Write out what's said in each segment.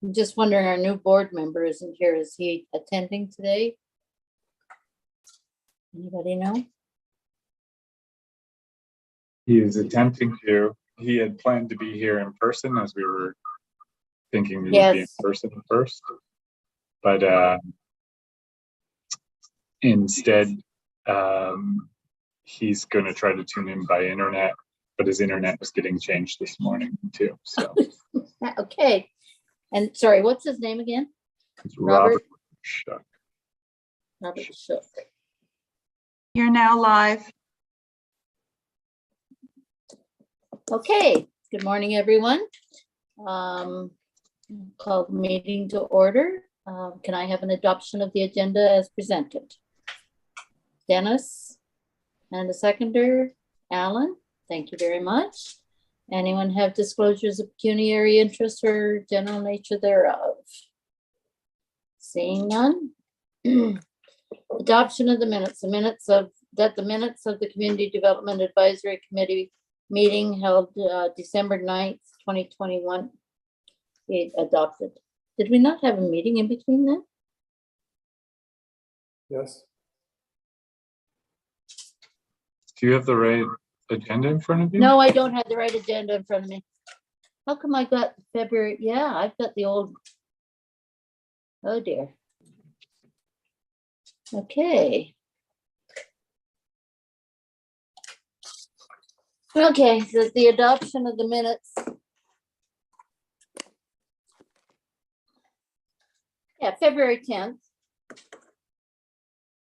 I'm just wondering, our new board member isn't here. Is he attending today? Anybody know? He is attempting to. He had planned to be here in person, as we were thinking we would be in person first. But instead, he's going to try to tune in by internet, but his internet was getting changed this morning too. So okay. And sorry, what's his name again? it's Robert Shuck. Robert Shook. You're now live. Okay. Good morning, everyone. Call the meeting to order. Can I have an adoption of the agenda as presented? Dennis, and a seconder, Alan. Thank you very much. Anyone have disclosures of pecuniary interest or general nature thereof? Seeing none. Adoption of the minutes. The minutes of the Community Development Advisory Committee meeting held December 9th, 2021. It adopted. Did we not have a meeting in between then? Yes. Do you have the right agenda in front of you? No, I don't have the right agenda in front of me. How come I got February? Yeah, I've got the old. Oh dear. Okay. Okay, so the adoption of the minutes. Yeah, February 10th.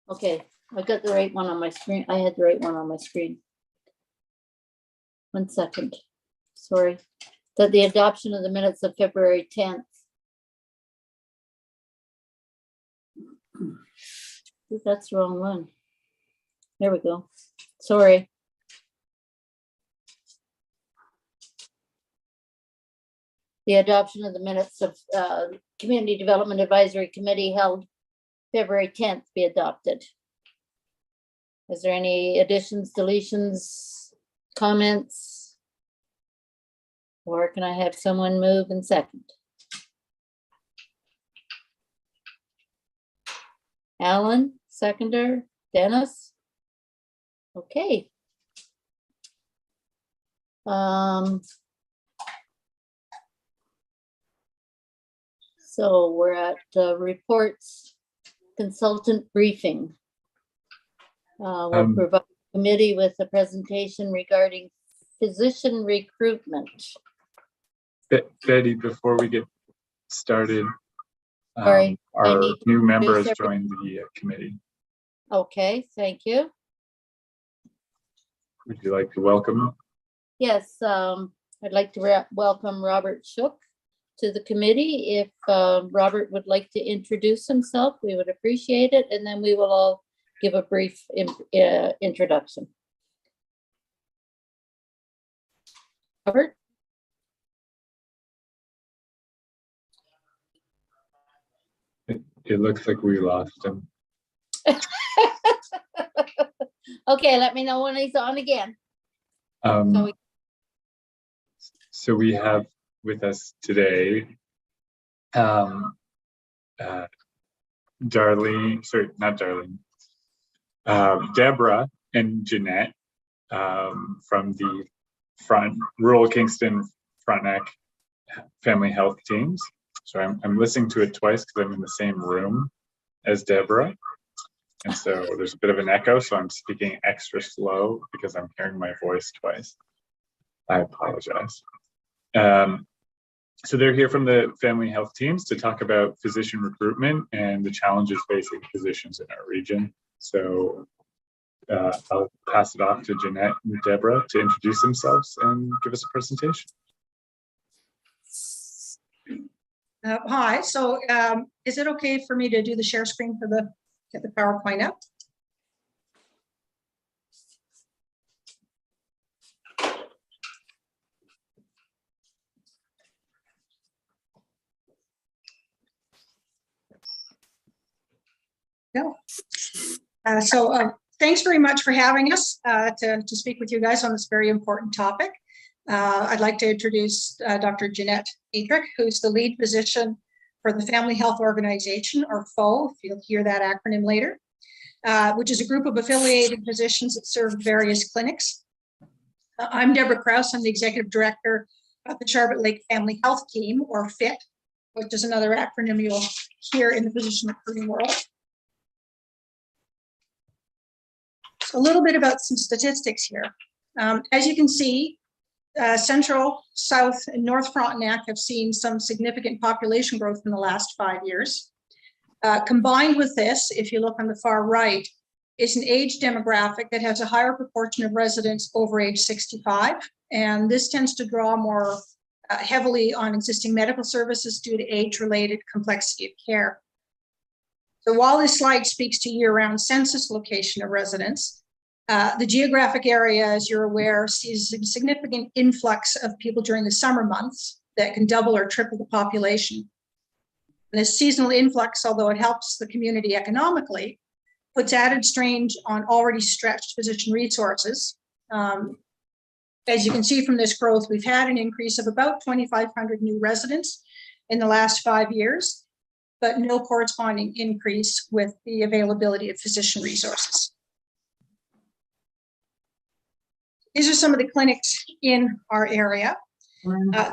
Okay, I got the right one on my screen. I had the right one on my screen. 1 second. Sorry. That the adoption of the minutes of February 10th. That's the wrong one. There we go. Sorry. The adoption of the minutes of Community Development Advisory Committee held February 10th be adopted. Is there any additions, deletions, comments? Or can I have someone move and second? Alan, seconder, Dennis? Okay. So we're at reports, consultant briefing. We'll provide the committee with a presentation regarding physician recruitment. Betty, before we get started, Sorry, our new member has introduce joined the committee. Okay, thank you. Would you like to welcome him? Yes, I'd like to welcome Robert Shook to the committee. If Robert would like to introduce himself, we would appreciate it, and then we will all give a brief introduction. Robert? It looks like we lost him. Okay, let me know when he's on again. So we have with us today Darlene, sorry, not Darlene, Deborah and Jeanette from the Rural Kingston Frontenac family health teams. So I'm listening to it twice because I'm in the same room as Deborah. And so there's a bit of an echo, so I'm speaking extra slow because I'm hearing my voice twice. I apologize. So they're here from the family health teams to talk about physician recruitment and the challenges facing physicians in our region. So I'll pass it off to Jeanette and Deborah to introduce themselves and give us a presentation. Hi, so is it okay for me to do the share screen for get the PowerPoint up? No. Thanks very much for having us to speak with you guys on this very important topic. I'd like to introduce Dr. Jeanette Dietrich, who's the lead physician for the Family Health Organization, or FO, if you'll hear that acronym later, which is a group of affiliated physicians that serve various clinics. I'm Deborah Krause. I'm the Executive Director of the Charlotte Lake Family Health Team, or FIT, which is another acronym you'll hear in the physician recruiting world. So a little bit about some statistics here. As you can see, Central, South, and North Frontenac have seen some significant population growth in the last 5 years. Combined with this, if you look on the far right, is an age demographic that has a higher proportion of residents over age 65. And this tends to draw more heavily on existing medical services due to age-related complexity of care. So while this slide speaks to year-round census location of residents, the geographic area, as you're aware, sees a significant influx of people during the summer months that can double or triple the population. And this seasonal influx, although it helps the community economically, puts added strain on already stretched physician resources. As you can see from this growth, we've had an increase of about 2,500 new residents in the last 5 years, but no corresponding increase with the availability of physician resources. These are some of the clinics in our area.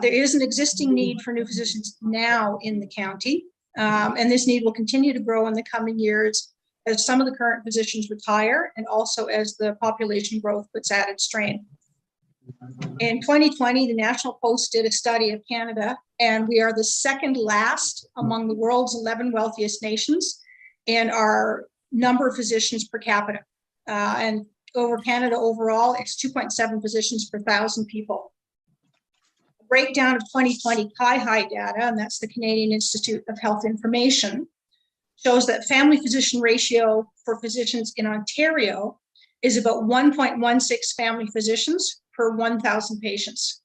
There is an existing need for new physicians now in the county, and this need will continue to grow in the coming years as some of the current physicians retire and also as the population growth puts added strain. In 2020, the National Post did a study of Canada, and we are the second last among the world's 11 wealthiest nations in our number of physicians per capita. And over Canada overall, it's 2.7 physicians per 1,000 people. A breakdown of 2020 CIHI data, and that's the Canadian Institute of Health Information, shows that family physician ratio for physicians in Ontario is about 1.16 family physicians per 1,000 patients.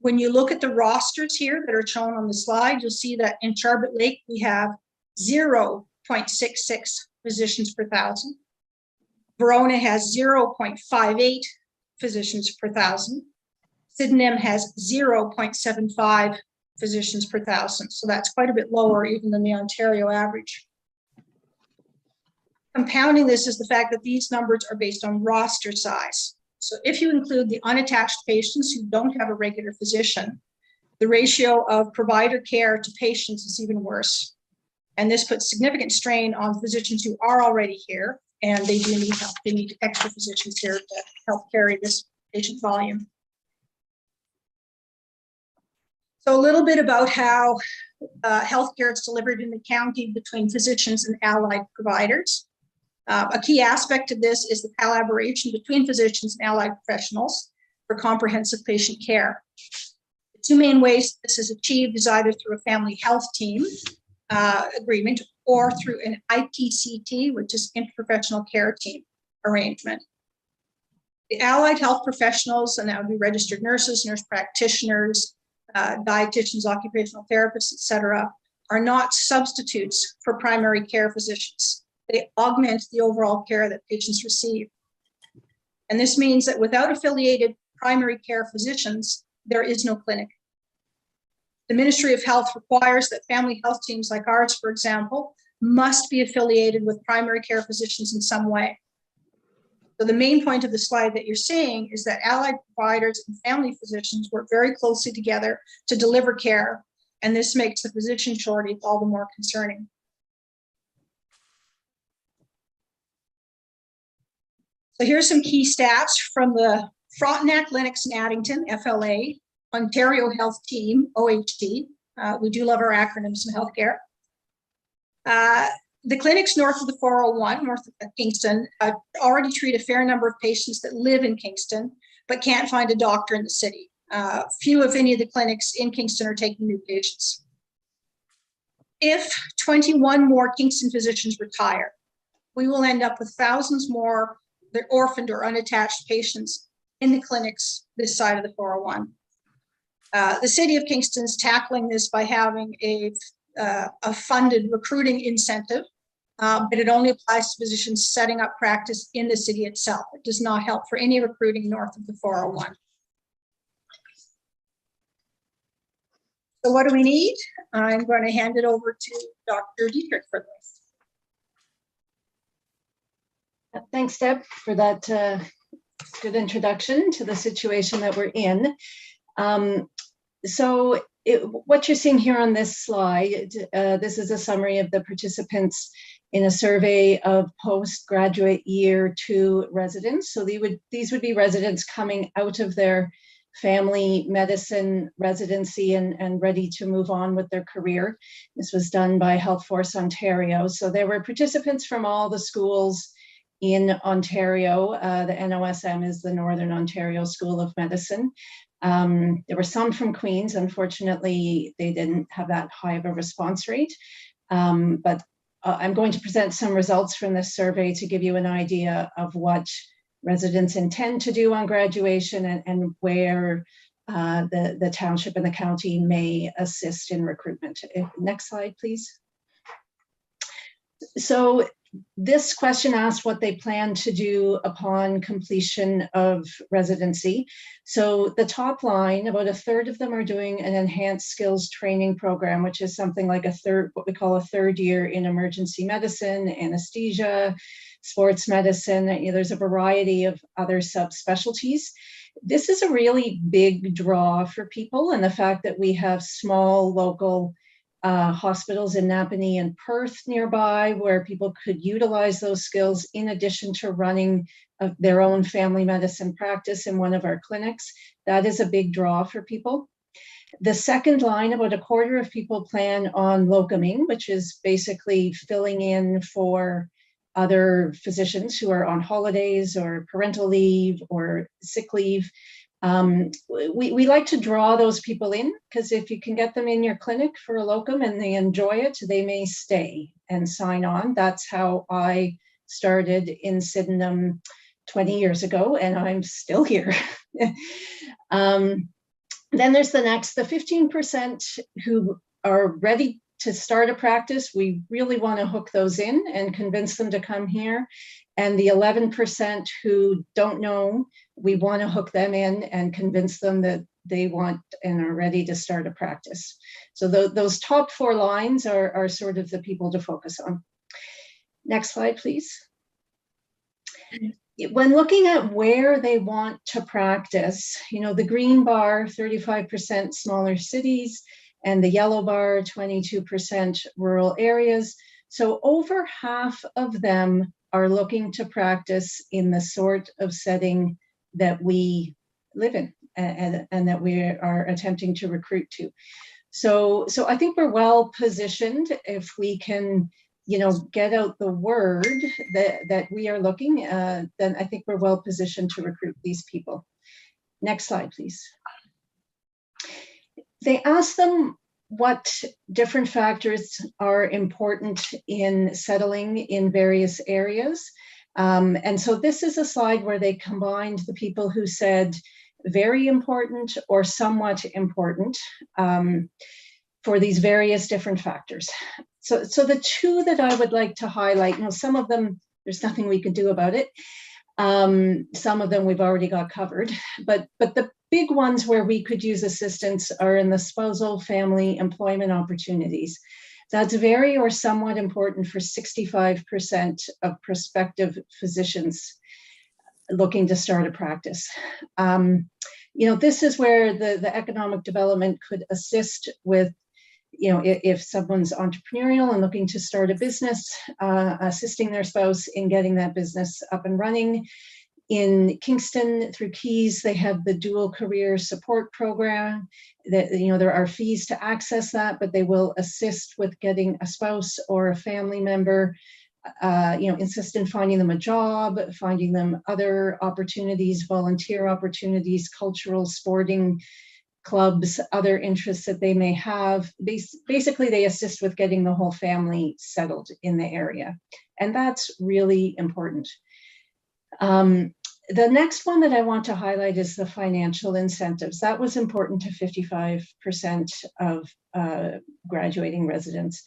When you look at the rosters here that are shown on the slide, you'll see that in Charlotte Lake, we have 0.66 physicians per 1,000. Verona has 0.58 physicians per 1,000. Sydenham has 0.75 physicians per 1,000. So that's quite a bit lower even than the Ontario average. Compounding this is the fact that these numbers are based on roster size. So if you include the unattached patients who don't have a regular physician, the ratio of provider care to patients is even worse. And this puts significant strain on physicians who are already here, and they do need help. They need extra physicians here to help carry this patient volume. So a little bit about how healthcare is delivered in the county between physicians and allied providers. A key aspect of this is the collaboration between physicians and allied professionals for comprehensive patient care. The two main ways this is achieved is either through a family health team agreement or through an IPCT, which is interprofessional care team arrangement. The allied health professionals, and that would be registered nurses, nurse practitioners, dietitians, occupational therapists, et cetera, are not substitutes for primary care physicians. They augment the overall care that patients receive. And this means that without affiliated primary care physicians, there is no clinic. The Ministry of Health requires that family health teams like ours, for example, must be affiliated with primary care physicians in some way. So the main point of the slide that you're seeing is that allied providers and family physicians work very closely together to deliver care, and this makes the physician shortage all the more concerning. So here's some key stats from the Frontenac, Lennox, and Addington, FLA, Ontario Health Team, OHT. We do love our acronyms in healthcare. The clinics north of the 401, north of Kingston, already treat a fair number of patients that live in Kingston, but can't find a doctor in the city. Few, if any, of the clinics in Kingston are taking new patients. If 21 more Kingston physicians retire, we will end up with thousands more the orphaned or unattached patients in the clinics this side of the 401. The city of Kingston is tackling this by having a funded recruiting incentive, but it only applies to physicians setting up practice in the city itself. It does not help for any recruiting north of the 401. So what do we need? I'm going to hand it over to Dr. Dietrich for this. Thanks, Deb, for that good introduction to the situation that we're in. What you're seeing here on this slide, this is a summary of the participants in a survey of postgraduate year 2 residents. So these would be residents coming out of their family medicine residency and ready to move on with their career. This was done by Health Force Ontario. So there were participants from all the schools in Ontario. The NOSM is the Northern Ontario School of Medicine. There were some from Queen's. Unfortunately, they didn't have that high of a response rate. But I'm going to present some results from this survey to give you an idea of what residents intend to do on graduation and where the township and the county may assist in recruitment. Next slide, please. So this question asked what they plan to do upon completion of residency. So the top line, about 1/3 of them are doing an enhanced skills training program, which is something like what we call a 3rd year in emergency medicine, anesthesia, sports medicine. There's a variety of other subspecialties. This is a really big draw for people, and the fact that we have small local hospitals in Napanee and Perth nearby where people could utilize those skills in addition to running their own family medicine practice in one of our clinics. That is a big draw for people. The second line, about 1/4 of people plan on locuming, which is basically filling in for other physicians who are on holidays or parental leave or sick leave. We like to draw those people in because if you can get them in your clinic for a locum and they enjoy it, they may stay and sign on. That's how I started in Sydenham 20 years ago, and I'm still here. Then there's the 15% who are ready to start a practice. We really want to hook those in and convince them to come here. And the 11% who don't know, we want to hook them in and convince them that they want and are ready to start a practice. So those top 4 lines are sort of the people to focus on. Next slide, please. When looking at where they want to practice, the green bar, 35% smaller cities, and the yellow bar, 22% rural areas. So over half of them are looking to practice in the sort of setting that we live in and that we are attempting to recruit to. So I think we're well positioned if we can, get out the word that we are looking, then I think we're well positioned to recruit these people. Next slide, please. They asked them what different factors are important in settling in various areas. And so this is a slide where they combined the people who said very important or somewhat important for these various different factors. So the 2 that I would like to highlight, some of them, there's nothing we can do about it. Some of them we've already got covered, but the big ones where we could use assistance are in the spousal family employment opportunities. That's very or somewhat important for 65% of prospective physicians looking to start a practice. This is where the economic development could assist with, if someone's entrepreneurial and looking to start a business, assisting their spouse in getting that business up and running. In Kingston, through Keys, they have the dual career support program. That there are fees to access that, but they will assist with getting a spouse or a family member, insist in finding them a job, finding them other opportunities, volunteer opportunities, cultural, sporting clubs, other interests that they may have. Basically, they assist with getting the whole family settled in the area, and that's really important. The next one that I want to highlight is the financial incentives. That was important to 55% of graduating residents.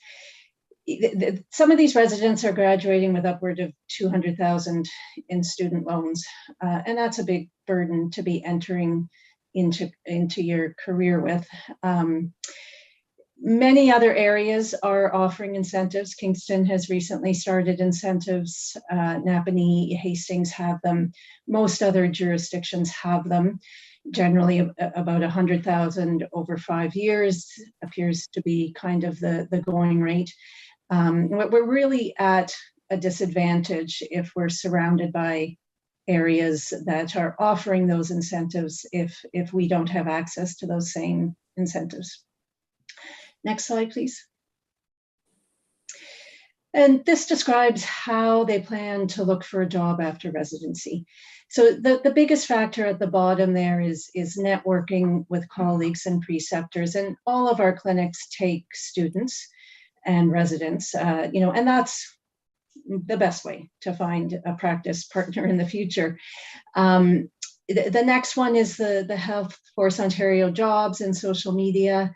Some of these residents are graduating with upward of $200,000 in student loans, and that's a big burden to be entering into your career with. Many other areas are offering incentives. Kingston has recently started incentives. Napanee, Hastings have them. Most other jurisdictions have them. Generally, about 100,000 over 5 years appears to be kind of the going rate. We're really at a disadvantage if we're surrounded by areas that are offering those incentives if we don't have access to those same incentives. Next slide, please. And this describes how they plan to look for a job after residency. So the biggest factor at the bottom there is networking with colleagues and preceptors, and all of our clinics take students and residents, and that's the best way to find a practice partner in the future. The next one is the Health Force Ontario jobs and social media.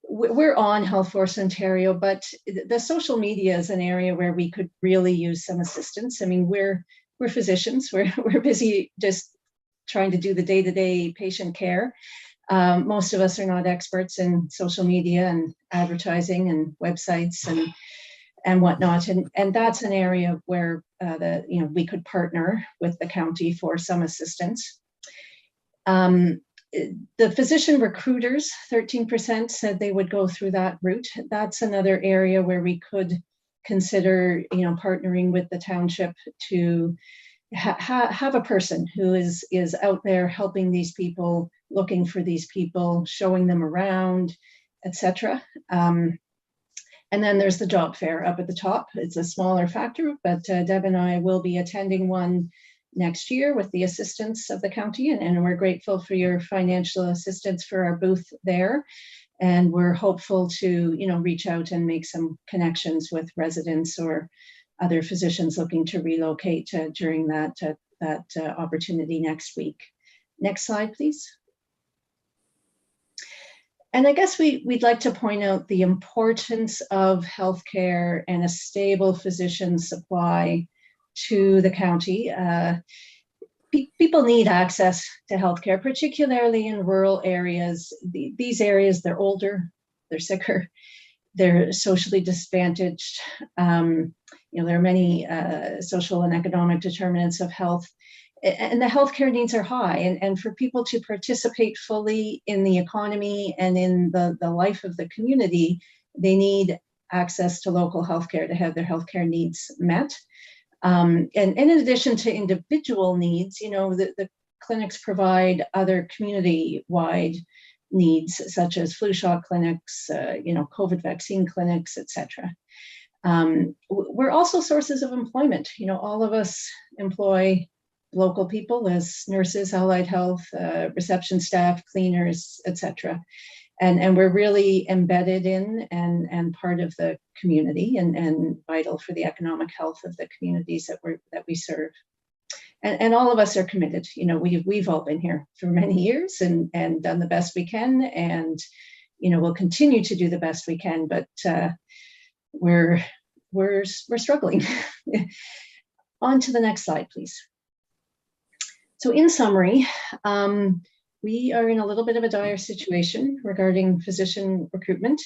We're on Health Force Ontario, but the social media is an area where we could really use some assistance. I mean, we're physicians. We're busy just trying to do the day-to-day patient care. Most of us are not experts in social media and advertising and websites and whatnot. And that's an area where we could partner with the county for some assistance. The physician recruiters, 13% said they would go through that route. That's another area where we could consider, partnering with the township to have a person who is out there helping these people, looking for these people, showing them around, etc. And then there's the job fair up at the top. It's a smaller factor, but Deb and I will be attending one next year with the assistance of the county, and we're grateful for your financial assistance for our booth there. And we're hopeful to, reach out and make some connections with residents or other physicians looking to relocate during that opportunity next week. Next slide, please. And I guess we'd like to point out the importance of healthcare and a stable physician supply to the county. People need access to healthcare, particularly in rural areas. These areas, they're older, they're sicker, they're socially disadvantaged. There are many social and economic determinants of health, and the healthcare needs are high. And for people to participate fully in the economy and in the life of the community, they need access to local healthcare to have their healthcare needs met. And in addition to individual needs, the clinics provide other community-wide needs, such as flu shot clinics, COVID vaccine clinics, etc. We're also sources of employment. All of us employ local people as nurses, allied health, reception staff, cleaners, etc. And we're really embedded in and part of the community and vital for the economic health of the communities that we serve. And all of us are committed. We've all been here for many years and done the best we can, and we'll continue to do the best we can. But we're struggling. On to the next slide, please. So in summary, we are in a little bit of a dire situation regarding physician recruitment,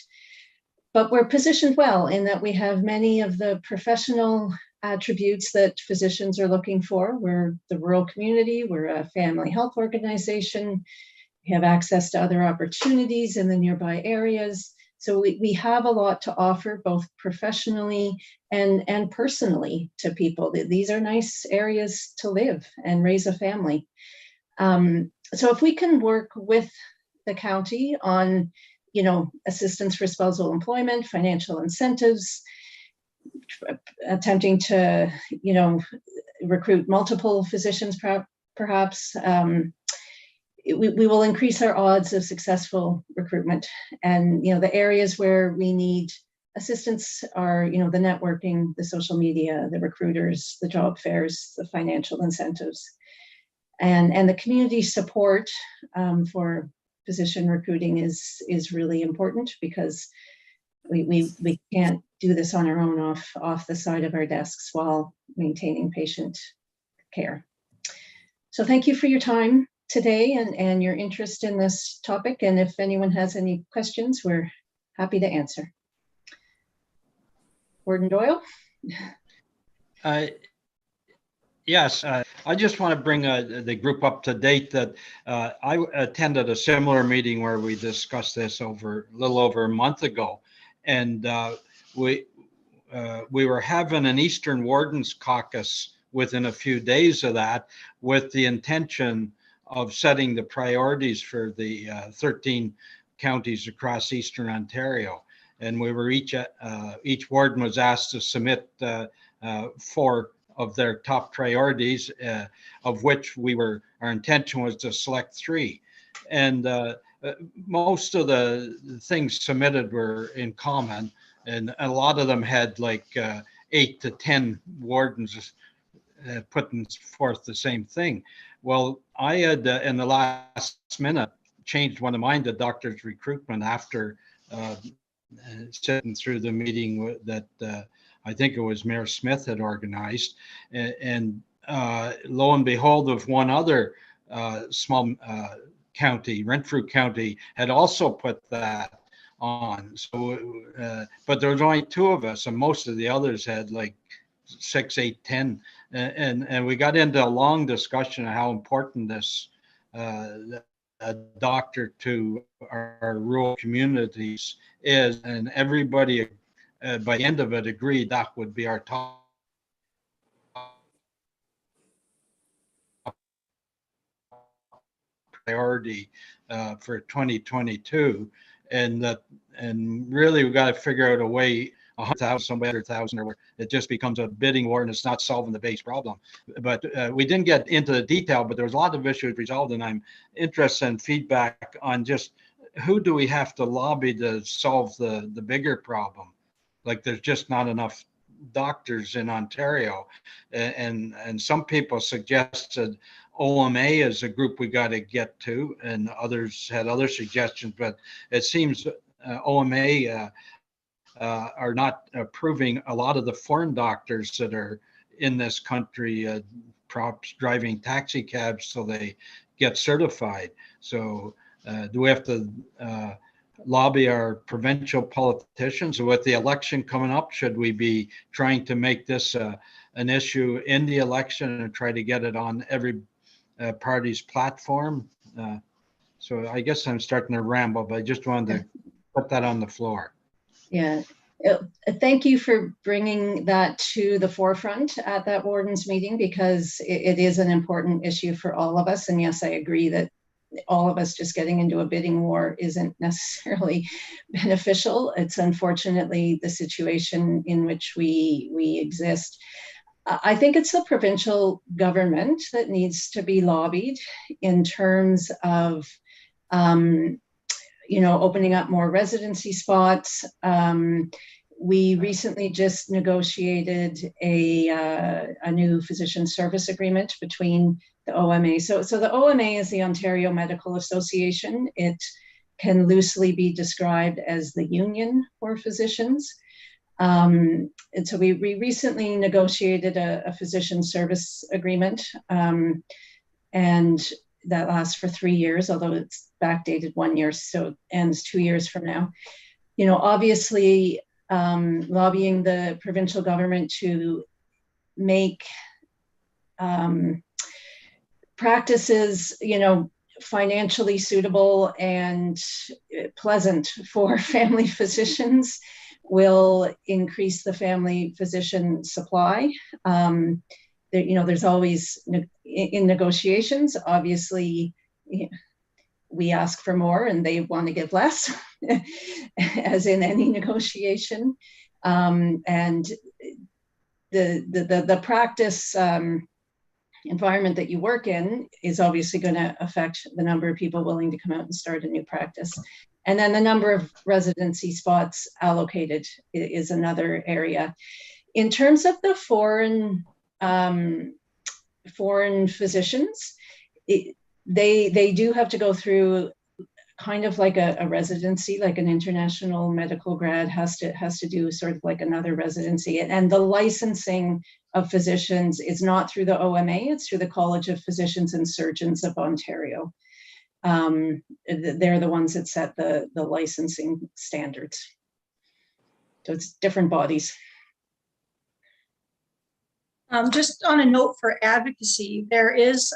but we're positioned well in that we have many of the professional attributes that physicians are looking for. We're the rural community, we're a family health organization, we have access to other opportunities in the nearby areas. So we have a lot to offer, both professionally and personally to people. These are nice areas to live and raise a family. So if we can work with the county on, assistance for spousal employment, financial incentives, attempting to, recruit multiple physicians, perhaps, we will increase our odds of successful recruitment. And, the areas where we need assistance are, the networking, the social media, the recruiters, the job fairs, the financial incentives. And the community support for physician recruiting is really important, because we can't do this on our own off the side of our desks while maintaining patient care. So thank you for your time today and your interest in this topic. And if anyone has any questions, we're happy to answer. Warden Doyle? Yes, I just want to bring the group up to date that I attended a similar meeting where we discussed this a little over a month ago. And we were having an Eastern Wardens Caucus within a few days of that, with the intention of setting the priorities for the 13 counties across Eastern Ontario. And we were each warden was asked to submit 4 of their top priorities, of which our intention was to select 3. And most of the things submitted were in common, and a lot of them had like 8 to 10 wardens putting forth the same thing. Well, I had in the last minute changed one of mine to doctor's recruitment after sitting through the meeting that I think it was Mayor Smith had organized, and lo and behold, of one other small county, Renfrew County, had also put that on. So, but there was only 2 of us, and most of the others had like 6, 8, 10, and we got into a long discussion of how important this a doctor to our rural communities is, and everybody by the end of it agreed that would be our top priority for 2022, and really we got to figure out a way. 100,000, somebody 100,000, or it just becomes a bidding war and it's not solving the base problem. But we didn't get into the detail, but there was a lot of issues resolved, and I'm interested in feedback on just who do we have to lobby to solve the bigger problem. Like there's just not enough doctors in Ontario, and some people suggested OMA is a group we got to get to, and others had other suggestions, but it seems OMA are not approving a lot of the foreign doctors that are in this country, perhaps driving taxi cabs so they get certified. So do we have to lobby our provincial politicians? With the election coming up, should we be trying to make this an issue in the election and try to get it on every party's platform? So I guess I'm starting to ramble, but I just wanted to put that on the floor. Yeah, thank you for bringing that to the forefront at that Wardens meeting, because it is an important issue for all of us. And yes, I agree that all of us just getting into a bidding war isn't necessarily beneficial. It's unfortunately the situation in which we exist. I think it's the provincial government that needs to be lobbied in terms of opening up more residency spots. We recently just negotiated a new physician service agreement between the OMA. So the OMA is the Ontario Medical Association. It can loosely be described as the union for physicians. And so we recently negotiated a physician service agreement, and that lasts for 3 years, although it's backdated 1 year, so it ends 2 years from now. Obviously, lobbying the provincial government to make practices, financially suitable and pleasant for family physicians will increase the family physician supply. There's always, in negotiations, obviously, we ask for more and they want to give less, as in any negotiation. And the practice environment that you work in is obviously going to affect the number of people willing to come out and start a new practice. And then the number of residency spots allocated is another area. In terms of the foreign physicians, they do have to go through kind of like a residency, like an international medical grad has to do sort of like another residency. And the licensing of physicians is not through the OMA, it's through the College of Physicians and Surgeons of Ontario. they're the ones that set the licensing standards. So it's different bodies. Just on a note for advocacy, there is,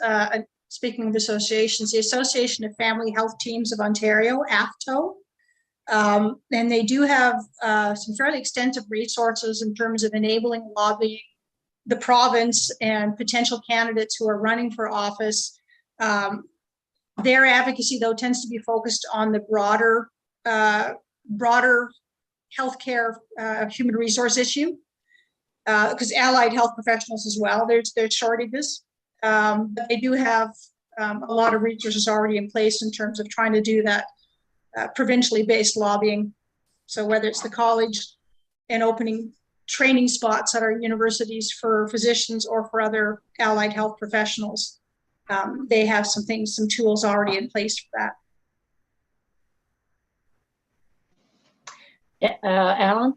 speaking of associations, the Association of Family Health Teams of Ontario, AFTO. And they do have some fairly extensive resources in terms of enabling lobbying the province and potential candidates who are running for office. Their advocacy, though, tends to be focused on the broader healthcare human resource issue, because allied health professionals as well, there's shortages. But they do have a lot of resources already in place in terms of trying to do that provincially based lobbying. So whether it's the college and opening training spots at our universities for physicians or for other allied health professionals, they have some tools already in place for that. Alan?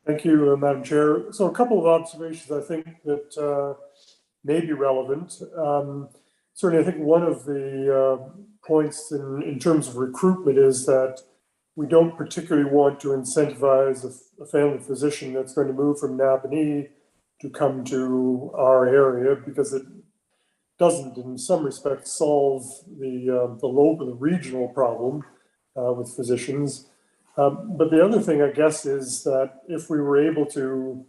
Thank you, Madam Chair. So a couple of observations I think that may be relevant. Certainly, I think one of the points in terms of recruitment is that we don't particularly want to incentivize a family physician that's going to move from Napanee to come to our area, because it doesn't, in some respects, solve the local, the regional problem with physicians. But the other thing, I guess, is that if we were able to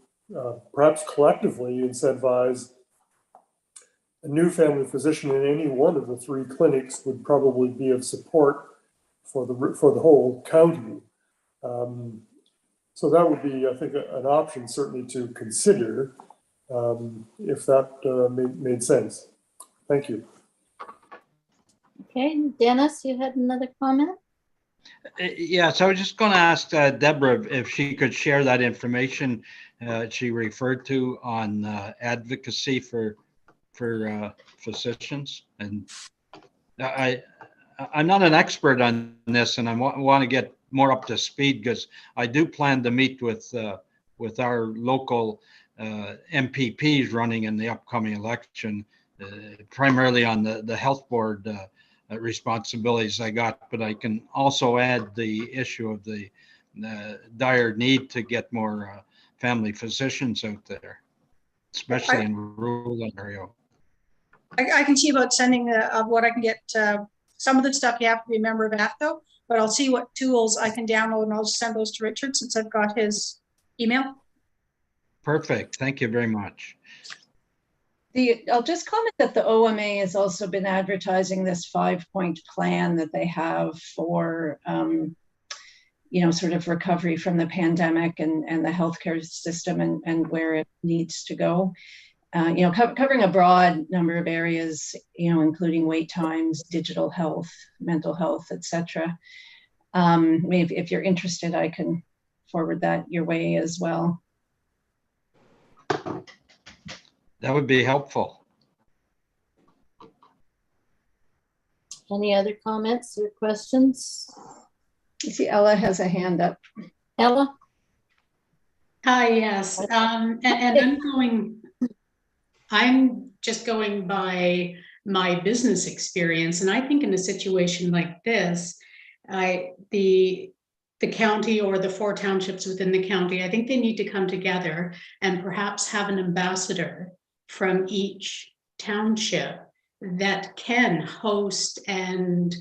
perhaps collectively incentivize a new family physician in any one of the 3 clinics, would probably be of support for the whole county. So that would be, I think, an option certainly to consider, if that made sense. Thank you. Okay, Dennis, you had another comment? Yes, I was just going to ask Deborah if she could share that information she referred to on advocacy for physicians. And I'm not an expert on this, and I want to get more up to speed, because I do plan to meet with our local MPPs running in the upcoming election, primarily on the health board responsibilities I got, but I can also add the issue of the dire need to get more family physicians out there, especially in rural Ontario. I can see about sending what I can get. Some of the stuff you have to be a member of AFTO, but I'll see what tools I can download, and I'll just send those to Richard since I've got his email. Perfect. Thank you very much. I'll just comment that the OMA has also been advertising this 5-point plan that they have for, sort of recovery from the pandemic and the healthcare system and where it needs to go. Covering a broad number of areas, including wait times, digital health, mental health, etc. If you're interested, I can forward that your way as well. That would be helpful. Any other comments or questions? You see, Ella has a hand up. Ella? Hi, yes. And I'm just going by my business experience. And I think in a situation like this, the county or the 4 townships within the county, I think they need to come together and perhaps have an ambassador from each township that can host and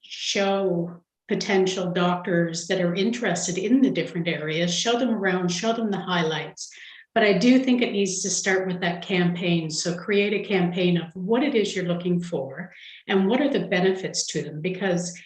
show potential doctors that are interested in the different areas, show them around, show them the highlights. But I do think it needs to start with that campaign. So create a campaign of what it is you're looking for and what are the benefits to them. Because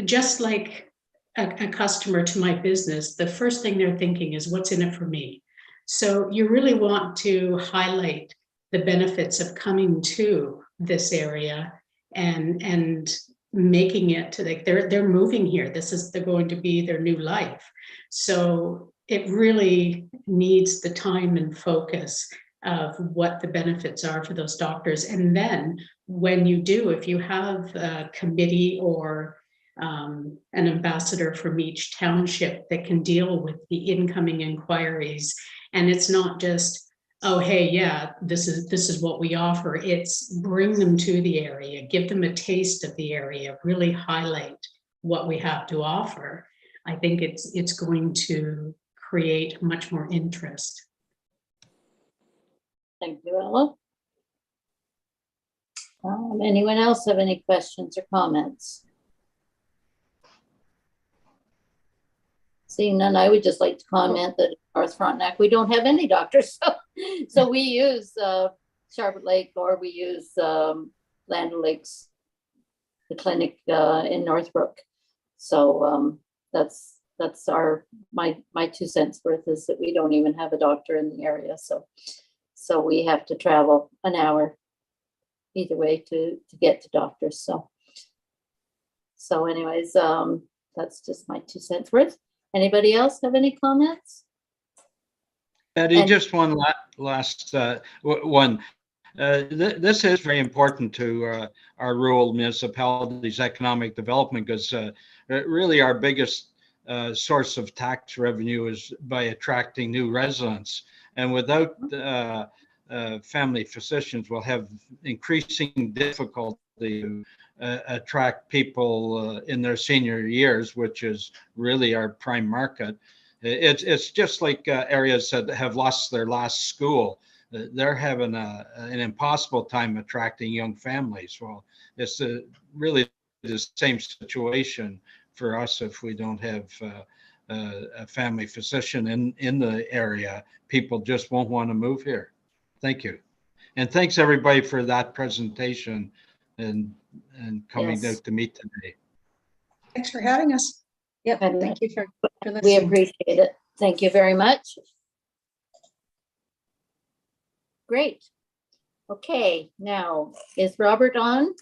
just like a customer to my business, the first thing they're thinking is what's in it for me. So you really want to highlight the benefits of coming to this area and making it like they're moving here. They're going to be their new life. So it really needs the time and focus of what the benefits are for those doctors. And then when you do, if you have a committee or an ambassador from each township that can deal with the incoming inquiries, and it's not just oh, hey, yeah, this is what we offer. It's bring them to the area, give them a taste of the area, really highlight what we have to offer. I think it's going to create much more interest. Thank you, Ella. Anyone else have any questions or comments? Seeing none, I would just like to comment that North Frontenac, we don't have any doctors. So we use Charlotte Lake, or we use Land O'Lakes, the clinic in Northbrook. So that's my 2 cents worth, is that we don't even have a doctor in the area. So we have to travel an hour either way to get to doctors. So anyways, that's just my 2 cents worth. Anybody else have any comments? Eddie, just one last one. This is very important to our rural municipalities' economic development, because really our biggest source of tax revenue is by attracting new residents. And without family physicians, we'll have increasing difficulty to attract people in their senior years, which is really our prime market. It's just like areas that have lost their last school. They're having an impossible time attracting young families. Well, it's really the same situation for us if we don't have a family physician in the area. People just won't want to move here. Thank you. And thanks everybody for that presentation and coming Yes. out to meet today. Thanks for having us. Yep, And thank you for we listening. appreciate it. Thank you very much. Great. Okay, now is Robert on?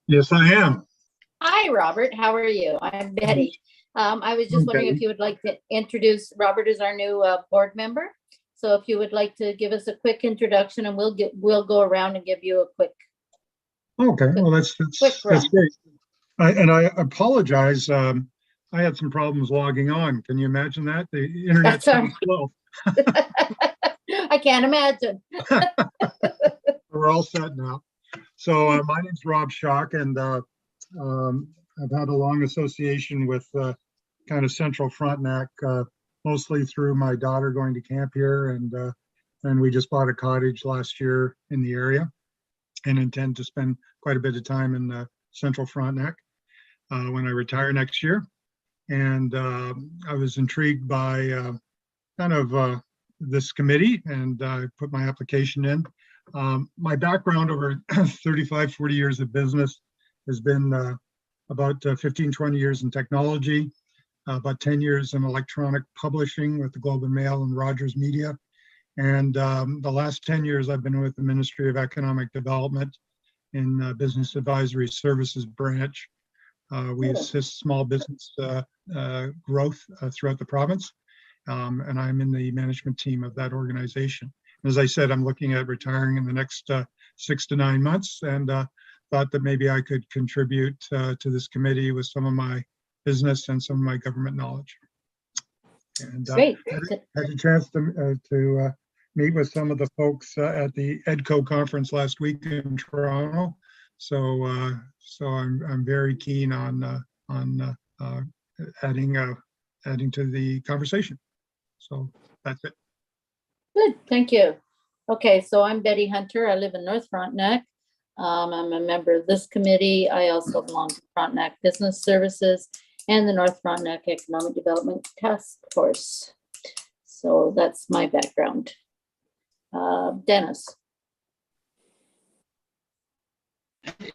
Yes, I am. Hi, Robert. How are you? I'm Betty. I was just wondering if you would like to introduce, Robert is our new board member. So if you would like to give us a quick introduction, and we'll go around and give you a quick. Okay, well, that's run. great. I apologize. I had some problems logging on. Can you imagine that? The internet's That's so slow. I can't imagine. We're all set now. So my name's Rob Schock, and I've had a long association with kind of Central Frontenac, mostly through my daughter going to camp here, and we just bought a cottage last year in the area, and intend to spend quite a bit of time in Central Frontenac when I retire next year. And I was intrigued by kind of this committee, and I put my application in. My background over 35, 40 years of business has been about 15, 20 years in technology, about 10 years in electronic publishing with the Globe and Mail and Rogers Media. And the last 10 years, I've been with the Ministry of Economic Development in Business Advisory Services branch. We assist small business growth throughout the province, and I'm in the management team of that organization. As I said, I'm looking at retiring in the next 6 to 9 months, and thought that maybe I could contribute to this committee with some of my business and some of my government knowledge. And Great. had a chance to meet with some of the folks at the EDCO conference last week in Toronto. So I'm very keen on adding to the conversation. So that's it. Good, thank you. Okay, so I'm Betty Hunter. I live in North Frontenac. I'm a member of this committee. I also belong to Frontenac Business Services and the North Frontenac Economic Development Task Force. So that's my background. Dennis.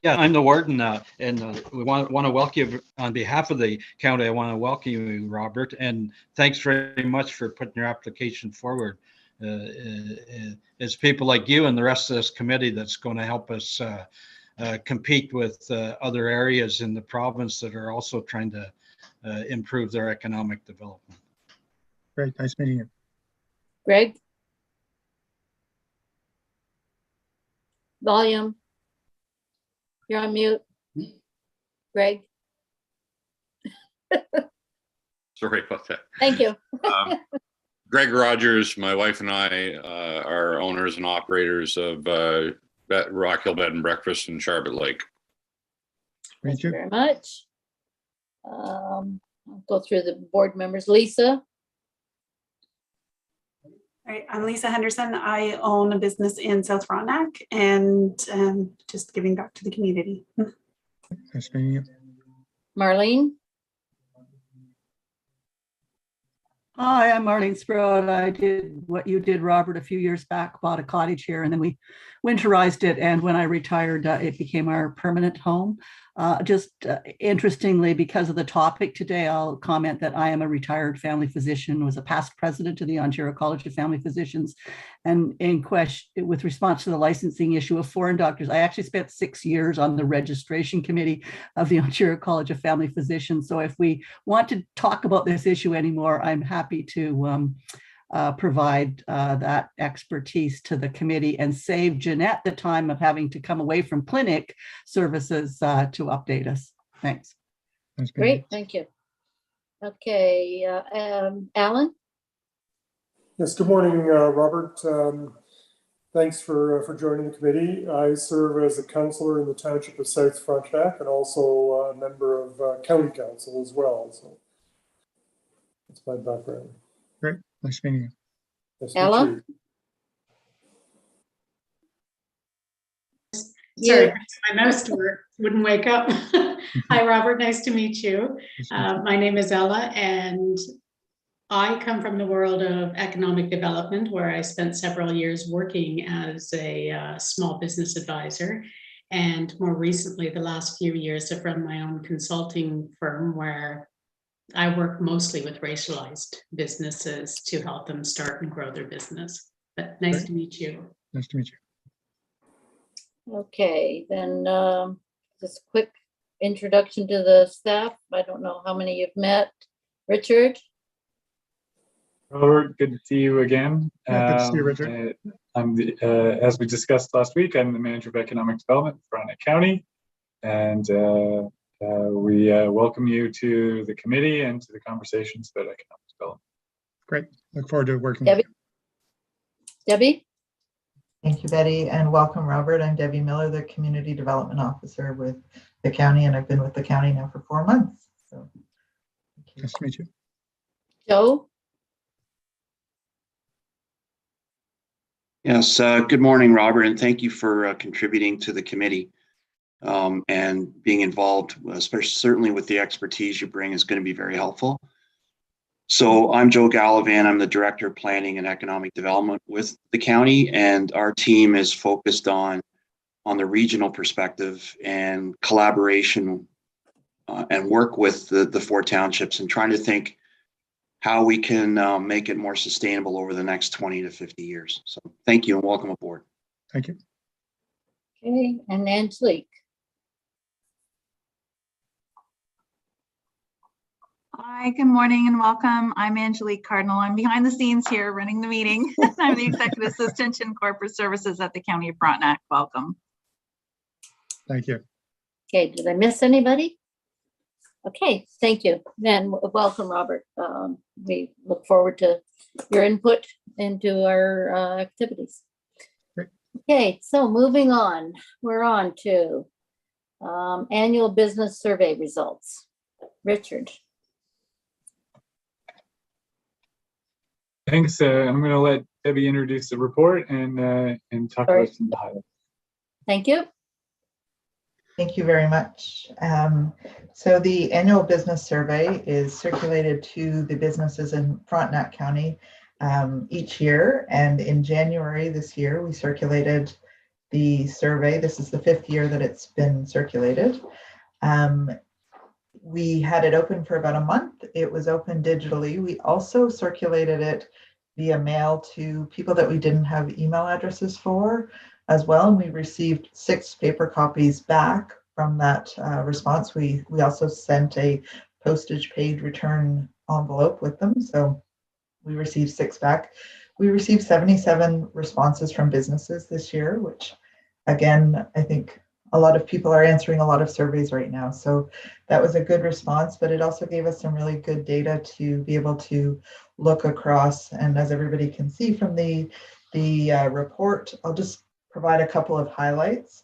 Yeah, I'm the warden, and we want to welcome you on behalf of the county. I want to welcome you, Robert, and thanks very much for putting your application forward. It's people like you and the rest of this committee that's going to help us compete with other areas in the province that are also trying to improve their economic development. Great, nice meeting you. Greg. Volume. You're on mute. Greg. Sorry about that. Thank you. Greg Rogers, my wife and I are owners and operators of Rock Hill Bed and Breakfast in Charlotte Lake. Thank you very much. I'll go through the board members. Lisa? All right, I'm Lisa Henderson. I own a business in South Frontenac and just giving back to the community. Nice meeting you. Marlene? Hi, I'm Marlene Sprout. I did what you did, Robert, a few years back, bought a cottage here, and then we winterized it. And when I retired, it became our permanent home. Interestingly, because of the topic today, I'll comment that I am a retired family physician, was a past president of the Ontario College of Family Physicians. And in question, with response to the licensing issue of foreign doctors, I actually spent 6 years on the registration committee of the Ontario College of Family Physicians. So if we want to talk about this issue anymore, I'm happy to provide that expertise to the committee and save Jeanette the time of having to come away from clinic services to update us. Thanks. Great, thank you. Okay, Alan? Yes, good morning, Robert. Thanks for joining the committee. I serve as a councillor in the township of South Frontenac and also a member of county council as well. So that's my background. Great. Nice meeting you. Nice Ella? to meet you. Sorry, my mouse wouldn't wake up. Hi, Robert. Nice to meet you. My name is Ella, and I come from the world of economic development, where I spent several years working as a small business advisor. And more recently, the last few years, I've run my own consulting firm where I work mostly with racialized businesses to help them start and grow their business. But nice to meet you. Nice to meet you. Okay, then just a quick introduction to the staff. I don't know how many you've met. Richard? Robert, good to see you again. Yeah, good to see you, Richard. As we discussed last week, I'm the manager of economic development for Frontenac County, and we welcome you to the committee and to the conversations about economic development. Great. Look forward to working Debbie? with you. Debbie? Thank you, Betty, and welcome, Robert. I'm Debbie Miller, the Community Development Officer with the county, and I've been with the county now for 4 months. So, thank you. Nice to meet you. Joe? Yes, good morning, Robert, and thank you for contributing to the committee and being involved, especially certainly with the expertise you bring is going to be very helpful. So I'm Joe Gallivan. I'm the Director of Planning and Economic Development with the county, and our team is focused on the regional perspective and collaboration and work with the 4 townships and trying to think how we can make it more sustainable over the next 20 to 50 years. So thank you and welcome aboard. Thank you. Okay, and Angelique? Hi, good morning and welcome. I'm Angelique Cardinal. I'm behind the scenes here running the meeting. I'm the Executive Assistant in Corporate Services at the County of Frontenac. Welcome. Thank you. Okay, did I miss anybody? Okay, thank you. Then welcome, Robert. We look forward to your input into our activities. Great. Okay, so moving on, we're on to annual business survey results. Richard. Thanks. I'm going to let Debbie introduce the report and talk about some of the highlights. Thank you. Thank you very much. So the annual business survey is circulated to the businesses in Frontenac County each year. And in January this year, we circulated the survey. This is the 5th year that it's been circulated. We had it open for about a month. It was open digitally. We also circulated it via mail to people that we didn't have email addresses for as well. And we received 6 paper copies back from that response. We also sent a postage paid return envelope with them. So we received 6 back. We received 77 responses from businesses this year, which again, I think a lot of people are answering a lot of surveys right now. So that was a good response, but it also gave us some really good data to be able to look across. And as everybody can see from the report, I'll just provide a couple of highlights.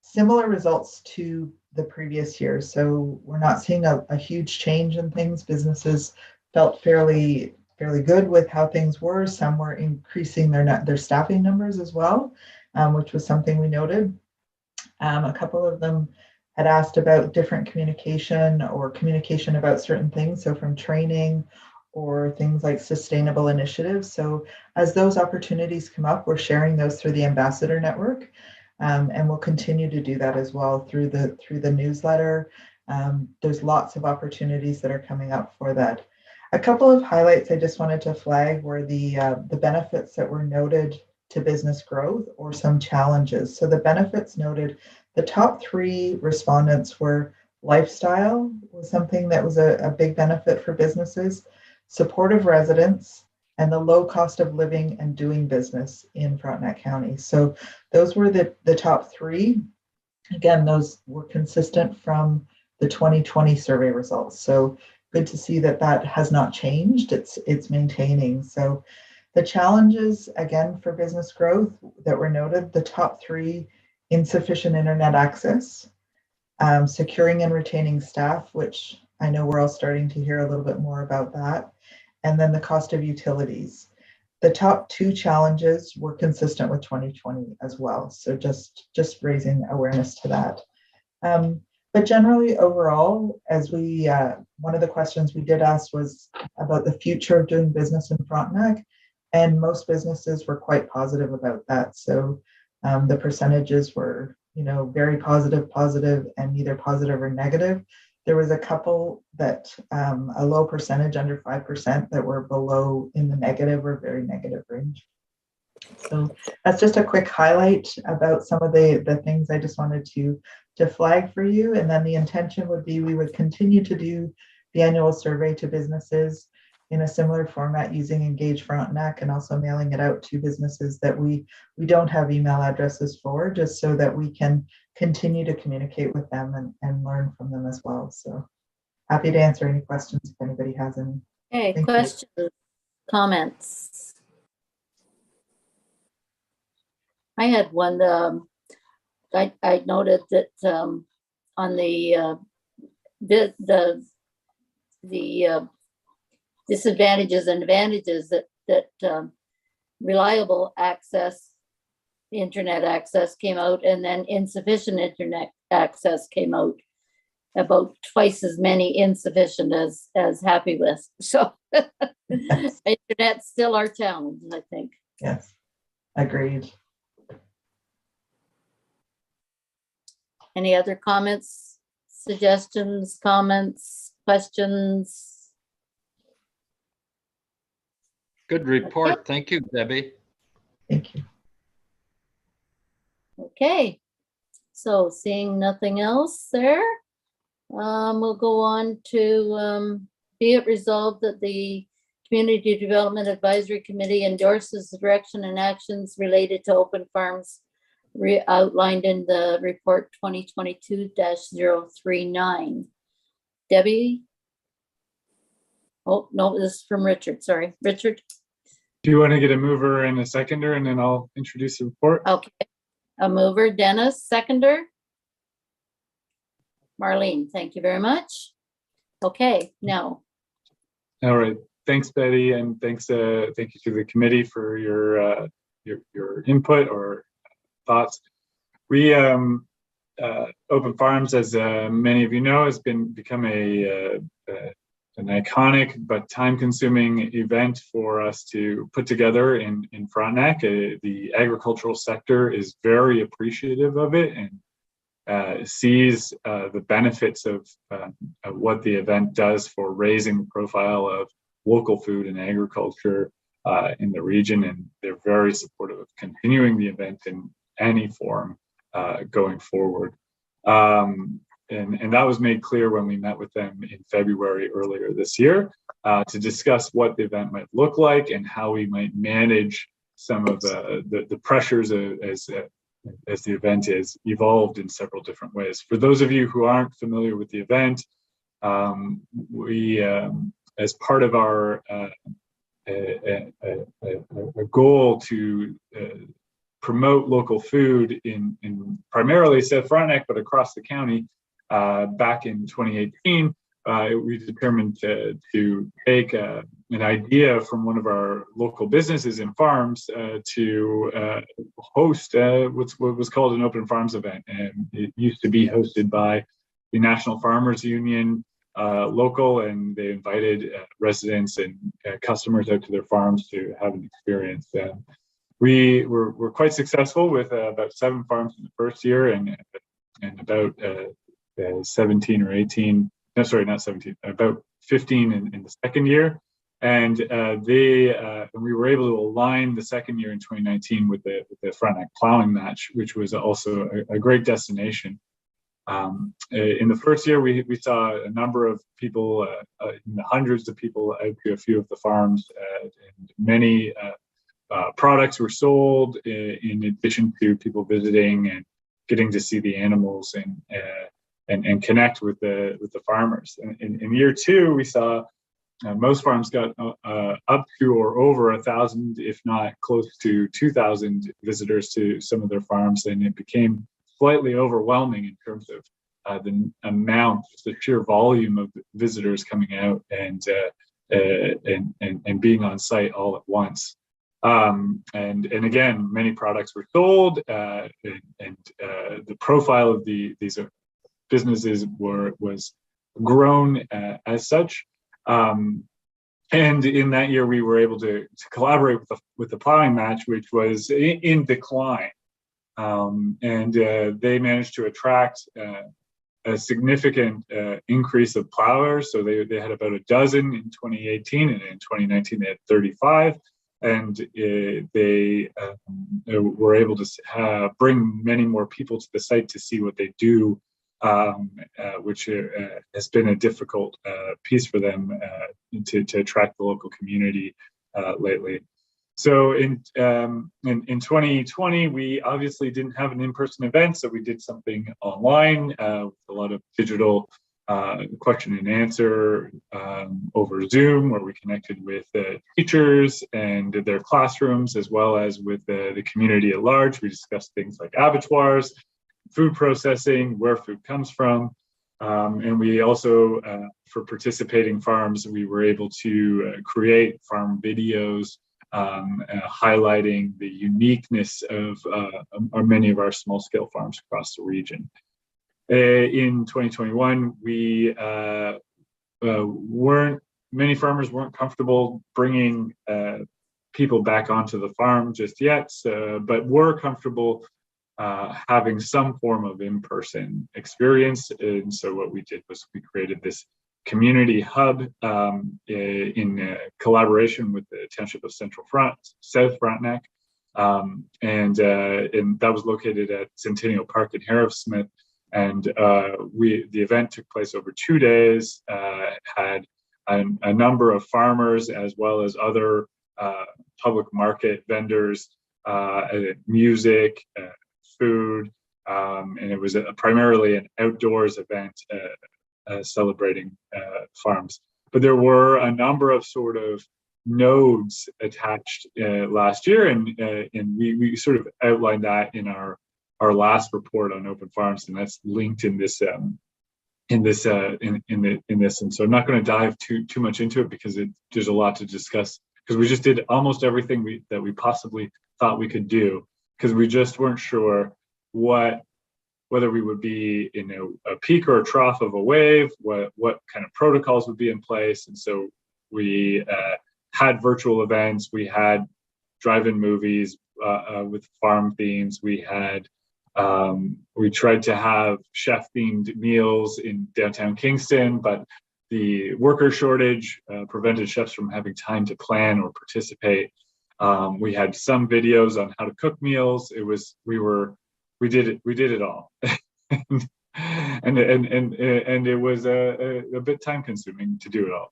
Similar results to the previous year. So we're not seeing a huge change in things. Businesses felt fairly good with how things were. Some were increasing their staffing numbers as well, which was something we noted. A couple of them had asked about different communication or communication about certain things. So from training or things like sustainable initiatives. So as those opportunities come up, we're sharing those through the ambassador network. And we'll continue to do that as well through the newsletter. There's lots of opportunities that are coming up for that. A couple of highlights I just wanted to flag were the benefits that were noted to business growth or some challenges. So the benefits noted, the top 3 respondents were lifestyle was something that was a big benefit for businesses, supportive residents, and the low cost of living and doing business in Frontenac County. So those were the top 3. Again, those were consistent from the 2020 survey results. So good to see that has not changed. It's maintaining. So the challenges, again, for business growth that were noted, the top 3, insufficient internet access, securing and retaining staff, which I know we're all starting to hear a little bit more about that, and then the cost of utilities. The top 2 challenges were consistent with 2020 as well. So just raising awareness to that. But generally overall, as one of the questions we did ask was about the future of doing business in Frontenac, and most businesses were quite positive about that. So the percentages were, very positive, and neither positive or negative. There was a couple that a low percentage, under 5%, that were below in the negative or very negative range. So that's just a quick highlight about some of the things I just wanted to flag for you. And then the intention would be we would continue to do the annual survey to businesses in a similar format using Engage Frontenac, and also mailing it out to businesses that we don't have email addresses for, just so that we can continue to communicate with them and learn from them as well. So happy to answer any questions if anybody has any. Okay, questions, comments? I had one. I noted that on the disadvantages and advantages that reliable access, internet access came out, and then insufficient internet access came out. About twice as many insufficient as happy with. So internet's still our challenge, I think. Yes, agreed. Any other comments, suggestions, comments, questions? Good report. Thank you, Debbie. Thank you. Okay, so seeing nothing else there, we'll go on to be it resolved that the Community Development Advisory Committee endorses the direction and actions related to open farms outlined in the report 2022-039. Debbie? Oh, no, this is from Richard. Sorry, Richard. Do you want to get a mover and a seconder, and then I'll introduce the report? Okay, a mover, Dennis, seconder. Marlene, thank you very much. Okay, now. All right, thanks, Betty, and thank you to the committee for your input or thoughts. We Open Farms, as many of you know, has become an iconic but time-consuming event for us to put together in Frontenac. The agricultural sector is very appreciative of it and sees the benefits of what the event does for raising the profile of local food and agriculture in the region, and they're very supportive of continuing the event in any form going forward. And that was made clear when we met with them in February earlier this year to discuss what the event might look like and how we might manage some of the pressures as as the event is, evolved in several different ways. For those of you who aren't familiar with the event, we, as part of our a goal to promote local food in primarily South Frontenac, but across the county, back in 2018, we determined to take an idea from one of our local businesses and farms to host what was called an open farms event. And it used to be hosted by the National Farmers Union local, and they invited residents and customers out to their farms to have an experience. We were quite successful with about 7 farms in the first year, and about 17 or 18. No, sorry, not 17. About 15 in the second year, and we were able to align the second year in 2019 with the Frontenac plowing match, which was also a great destination. In the first year, we saw a number of people, hundreds of people out to a few of the farms, and many products were sold in addition to people visiting and getting to see the animals and connect with the farmers. In year 2, we saw most farms got up to or over 1,000, if not close to 2,000 visitors to some of their farms, and it became slightly overwhelming in terms of the amount, the sheer volume of visitors coming out and being on site all at once. And again, many products were sold, and the profile of these businesses was grown as such. And in that year, we were able to collaborate with the plowing match, which was in decline. And they managed to attract a significant increase of plowers. So they had about a dozen in 2018, and in 2019 they had 35. And they were able to bring many more people to the site to see what they do, which has been a difficult piece for them to attract the local community lately. So in 2020, we obviously didn't have an in-person event, so we did something online with a lot of digital question and answer over Zoom, where we connected with teachers and their classrooms, as well as with the community at large. We discussed things like abattoirs, food processing, where food comes from. And we also, for participating farms, we were able to create farm videos highlighting the uniqueness of many of our small-scale farms across the region. In 2021, many farmers weren't comfortable bringing people back onto the farm just yet, but were comfortable having some form of in-person experience. And so what we did was we created this community hub in collaboration with the Township of South Frontenac, and that was located at Centennial Park in Harrowsmith. And the event took place over 2 days, had a number of farmers as well as other public market vendors, music, food, and it was primarily an outdoors event celebrating farms. But there were a number of sort of nodes attached last year, and we sort of outlined that in our last report on open farms, and that's linked in this. And so I'm not going to dive too much into it because there's a lot to discuss, because we just did almost everything that we possibly thought we could do, because we just weren't sure whether we would be in a peak or a trough of a wave, what kind of protocols would be in place. And so we had virtual events, we had drive-in movies with farm themes, we tried to have chef-themed meals in downtown Kingston, but the worker shortage prevented chefs from having time to plan or participate. We had some videos on how to cook meals. We did it all, and it was a bit time consuming to do it all.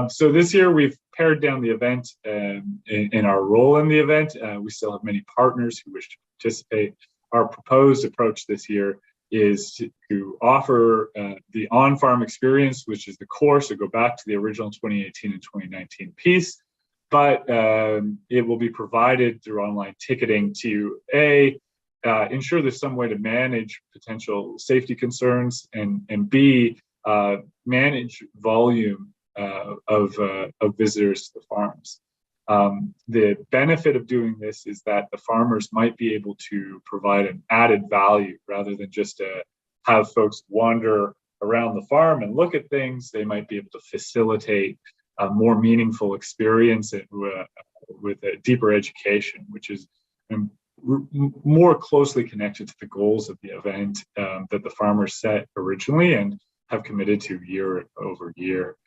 So this year we've pared down the event in our role in the event. We still have many partners who wish to participate. our proposed approach this year is to offer the OnFarm Experience, which is the core, so go back to the original 2018 and 2019 piece, but it will be provided through online ticketing to ensure there's some way to manage potential safety concerns, and B, manage volume of visitors to the farms. The benefit of doing this is that the farmers might be able to provide an added value rather than just have folks wander around the farm and look at things. They might be able to facilitate a more meaningful experience with a deeper education, which is more closely connected to the goals of the event that the farmers set originally and have committed to year over year.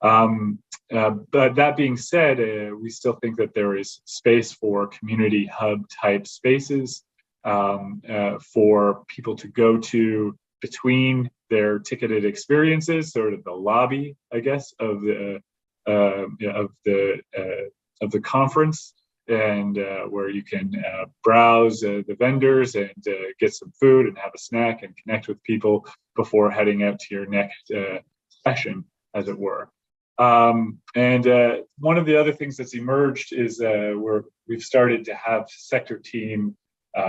But that being said, we still think that there is space for community hub type spaces for people to go to between their ticketed experiences, sort of the lobby, I guess, of the conference, and where you can browse the vendors and get some food and have a snack and connect with people before heading out to your next session, as it were. And one of the other things that's emerged is we've started to have sector team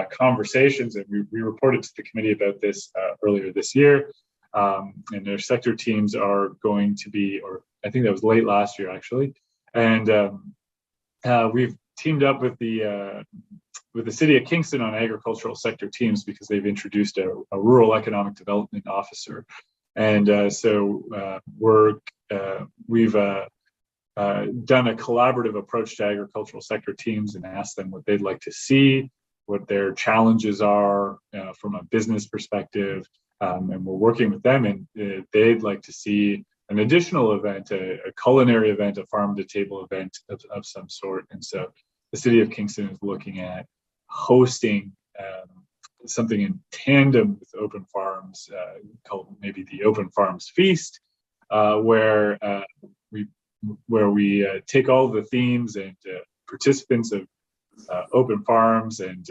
conversations, and we reported to the committee about this earlier this year. And their sector teams are going to be, or I think that was late last year actually, and we've teamed up with the city of Kingston on agricultural sector teams because they've introduced a rural economic development officer, and so we've done a collaborative approach to agricultural sector teams and asked them what they'd like to see, what their challenges are from a business perspective, and we're working with them, and they'd like to see an additional event, a culinary event, a farm-to-table event of some sort. And so the city of Kingston is looking at hosting something in tandem with Open Farms called maybe the Open Farms Feast, where we take all the themes and participants of Open Farms and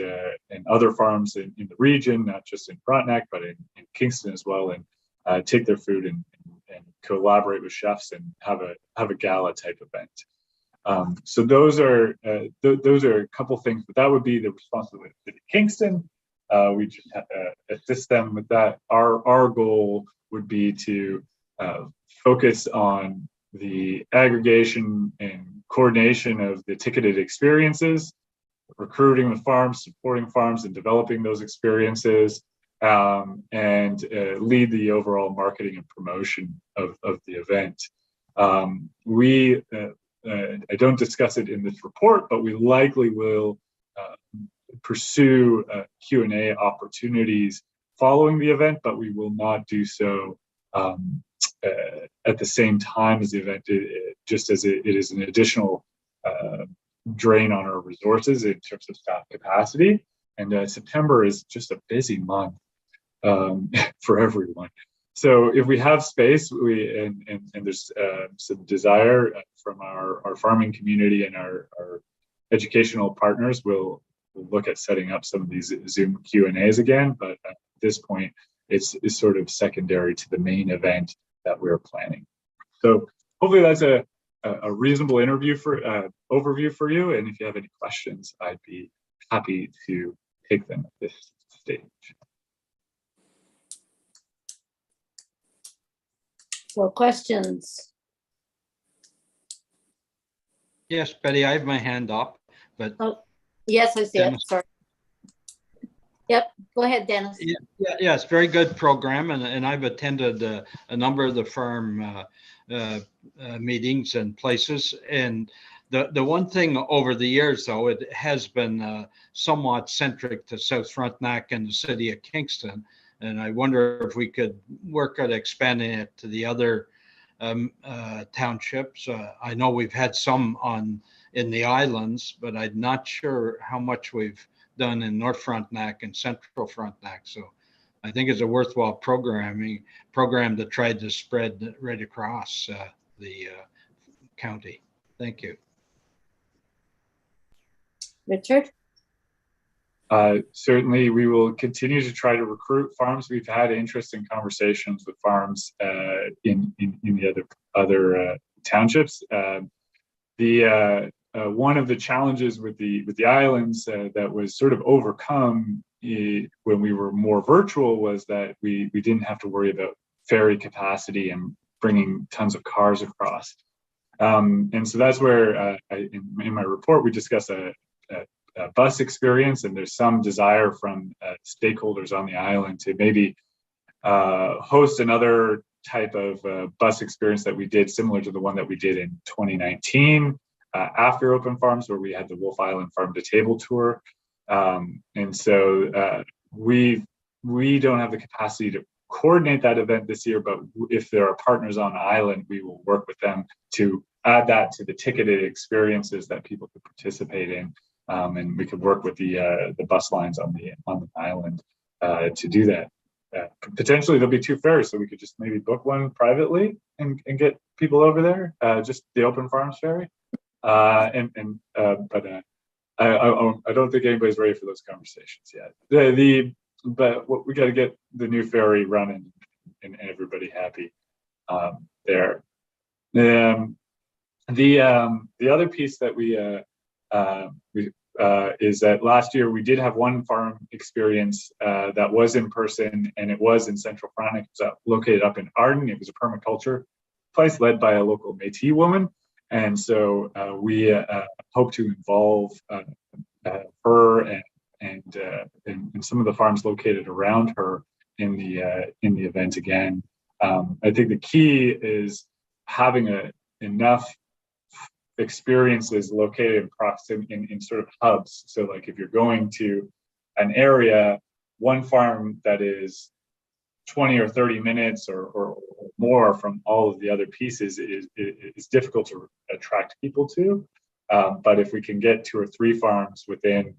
other farms in the region, not just in Frontenac, but in Kingston as well, and take their food and collaborate with chefs and have a gala type event. So those are a couple things, but that would be the responsibility of Kingston. We just assist them with that. Our goal would be to focus on the aggregation and coordination of the ticketed experiences, recruiting the farms, supporting farms, and developing those experiences, and lead the overall marketing and promotion of the event. I don't discuss it in this report, but we likely will pursue Q&A opportunities following the event, but we will not do so at the same time as the event, just as it is an additional drain on our resources in terms of staff capacity. And September is just a busy month for everyone. So if we have space, and there's some desire from our farming community and our educational partners, we'll look at setting up some of these Zoom Q&As again. But at this point, it's sort of secondary to the main event that we're planning. So hopefully that's a reasonable overview for you. And if you have any questions, I'd be happy to take them at this stage. So questions? Yes, Betty, I have my hand up, but. Oh, yes, I see Dennis. it. Sorry. Yep, go ahead, Dennis. Yeah, it's a very good program, and I've attended a number of the farm meetings and places. And the one thing over the years, though, it has been somewhat centric to South Frontenac and the city of Kingston. And I wonder if we could work at expanding it to the other townships. I know we've had some in the islands, but I'm not sure how much we've done in North Frontenac and Central Frontenac. So I think it's a worthwhile program to try to spread right across the county. Thank you. Richard? Certainly, we will continue to try to recruit farms. We've had interesting conversations with farms in the other townships. One of the challenges with the islands that was sort of overcome when we were more virtual was that we didn't have to worry about ferry capacity and bringing tons of cars across. And so that's where in my report we discuss a bus experience, and there's some desire from stakeholders on the island to maybe host another type of bus experience that we did similar to the one that we did in 2019 after Open Farms, where we had the Wolf Island Farm to Table tour. And so we don't have the capacity to coordinate that event this year, but if there are partners on the island, we will work with them to add that to the ticketed experiences that people could participate in. And we could work with the bus lines on the island to do that. Potentially there'll be 2 ferries, so we could just maybe book one privately and get people over there, just the Open Farms ferry. But I don't think anybody's ready for those conversations yet. But we got to get the new ferry running and everybody happy there. The other piece that we is that last year we did have one farm experience that was in person, and it was in Central Frontenac. It was located up in Arden. It was a permaculture place led by a local Métis woman, and so we hope to involve her and some of the farms located around her in the event again. I think the key is having enough experiences located in proximity in sort of hubs. So like if you're going to an area, one farm that is 20 or 30 minutes or more from all of the other pieces is difficult to attract people to. But if we can get 2 or 3 farms within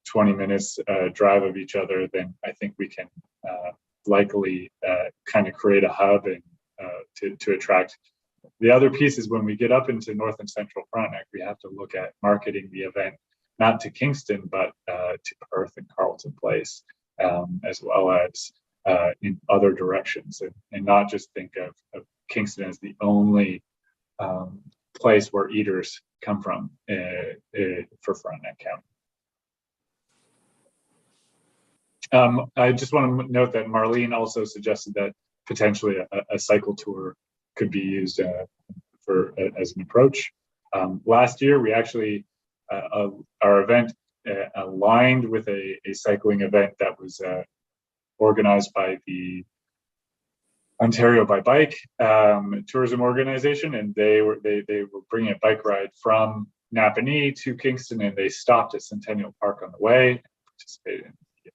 20 minutes drive of each other, then I think we can likely kind of create a hub and to attract. The other piece is when we get up into North and Central Frontenac, we have to look at marketing the event, not to Kingston, but to Perth and Carleton Place, as well as in other directions, and not just think of Kingston as the only place where eaters come from for Frontenac County. I just want to note that Marlene also suggested that potentially a cycle tour could be used as an approach. Last year, we actually, our event aligned with a cycling event that was organized by the Ontario by Bike tourism organization, and they were bringing a bike ride from Napanee to Kingston, and they stopped at Centennial Park on the way, participated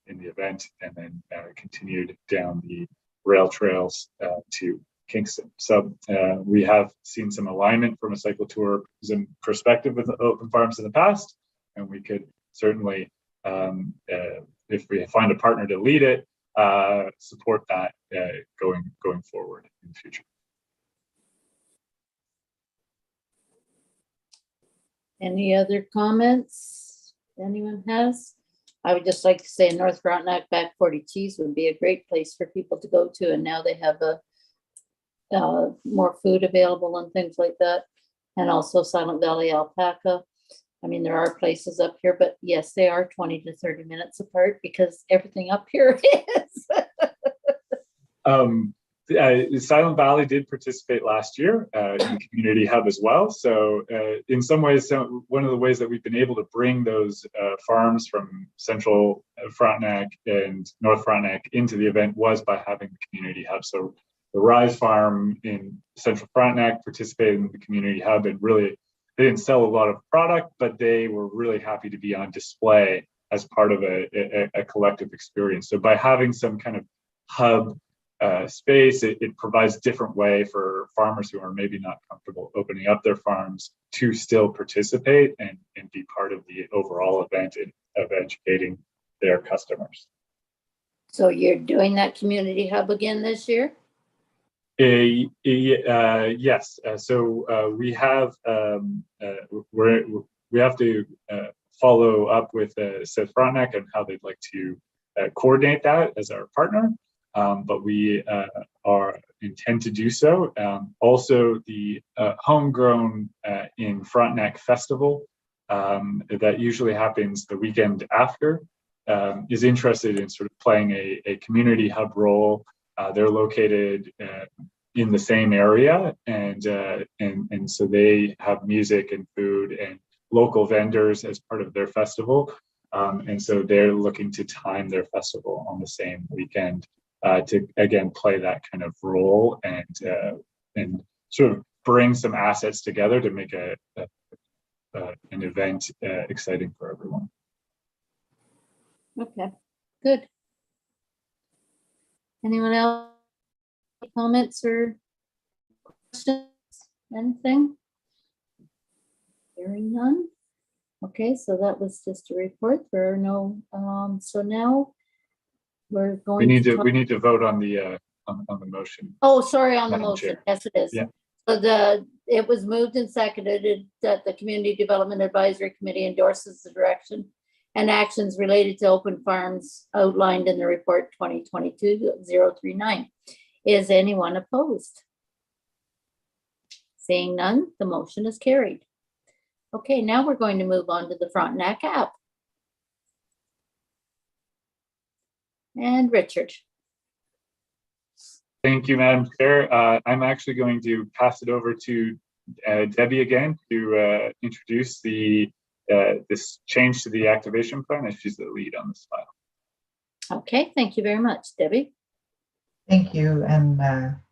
in the event, and then continued down the rail trails to Kingston. So we have seen some alignment from a cycle tourism perspective with Open Farms in the past, and we could certainly, if we find a partner to lead it, support that going forward in the future. Any other comments anyone has? I would just like to say North Frontenac Back 40 Cheese would be a great place for people to go to, and now they have more food available and things like that, and also Silent Valley Alpaca. I mean, there are places up here, but yes, they are 20 to 30 minutes apart because everything up here is. Silent Valley did participate last year in the community hub as well. So in some ways, one of the ways that we've been able to bring those farms from Central Frontenac and North Frontenac into the event was by having the community hub. So the Rise Farm in Central Frontenac participated in the community hub, and really they didn't sell a lot of product, but they were really happy to be on display as part of a collective experience. So by having some kind of hub space, it provides a different way for farmers who are maybe not comfortable opening up their farms to still participate and be part of the overall event of educating their customers. So you're doing that community hub again this year? Yes. So we have we have to follow up with South Frontenac and how they'd like to coordinate that as our partner. But we intend to do so. Also, the Homegrown in Frontenac Festival that usually happens the weekend after is interested in sort of playing a community hub role. They're located in the same area, and so they have music and food and local vendors as part of their festival. And so they're looking to time their festival on the same weekend to again play that kind of role and sort of bring some assets together to make an event exciting for everyone. Okay, good. Anyone else? Comments or questions? Anything? Hearing none. Okay, so that was just a report. There are no. So now we're going. We need to vote on the motion. Oh, sorry, on the Madam motion. Chair. Yes, it is. Yeah. So it was moved and seconded that the Community Development Advisory Committee endorses the direction and actions related to open farms outlined in the report 2022-039. Is anyone opposed? Seeing none, the motion is carried. Okay, now we're going to move on to the Frontenac app. And Richard. Thank you, Madam Chair. I'm actually going to pass it over to Debbie again to introduce this change to the activation plan, as she's the lead on this file. Okay, thank you very much, Debbie. Thank you, and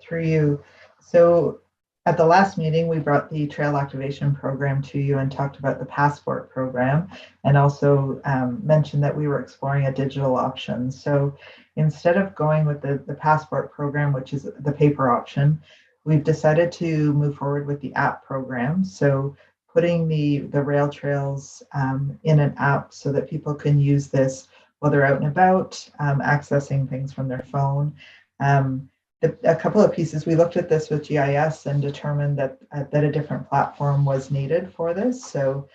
through you. So at the last meeting, we brought the trail activation program to you and talked about the passport program, and also mentioned that we were exploring a digital option. So instead of going with the passport program, which is the paper option, we've decided to move forward with the app program. So putting the rail trails in an app so that people can use this while they're out and about, accessing things from their phone. A couple of pieces, we looked at this with GIS and determined that a different platform was needed for this. So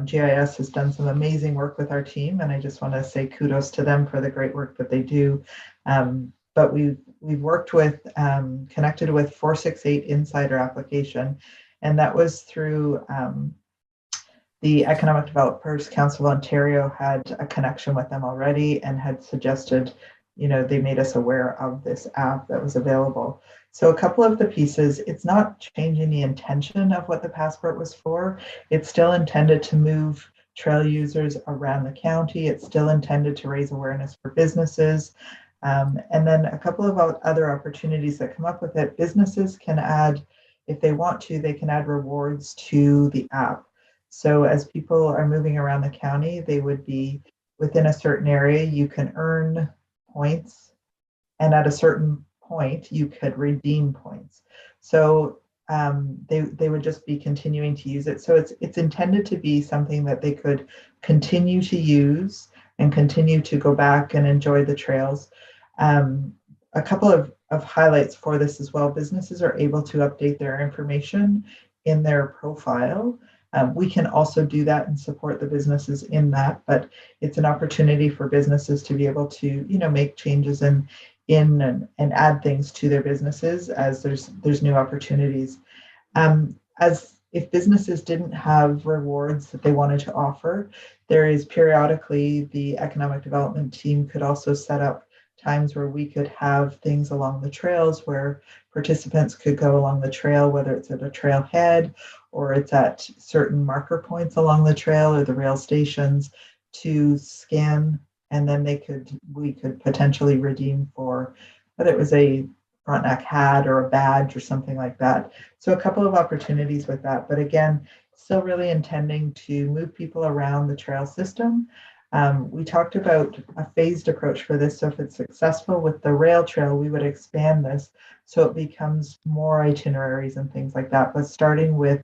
GIS has done some amazing work with our team, and I just want to say kudos to them for the great work that they do. But we've worked with, connected with 468 Insider application, and that was through the Economic Developers Council of Ontario had a connection with them already and had suggested, they made us aware of this app that was available. So a couple of the pieces, it's not changing the intention of what the passport was for. It's still intended to move trail users around the county. It's still intended to raise awareness for businesses. And then a couple of other opportunities that come up with it. Businesses can add, if they want to, they can add rewards to the app. So as people are moving around the county, they would be within a certain area, you can earn points, and at a certain point you could redeem points. So they would just be continuing to use it. So it's intended to be something that they could continue to use and continue to go back and enjoy the trails. A couple of highlights for this as well. Businesses are able to update their information in their profile. We can also do that and support the businesses in that, but it's an opportunity for businesses to be able to, make changes and add things to their businesses as there's new opportunities. As if businesses didn't have rewards that they wanted to offer, there is periodically the economic development team could also set up times where we could have things along the trails where participants could go along the trail, whether it's at a trailhead or it's at certain marker points along the trail or the rail stations, to scan, and then we could potentially redeem for whether it was a Frontenac hat or a badge or something like that. So a couple of opportunities with that, but again, still really intending to move people around the trail system. We talked about a phased approach for this. So if it's successful with the rail trail, we would expand this so it becomes more itineraries and things like that. But starting with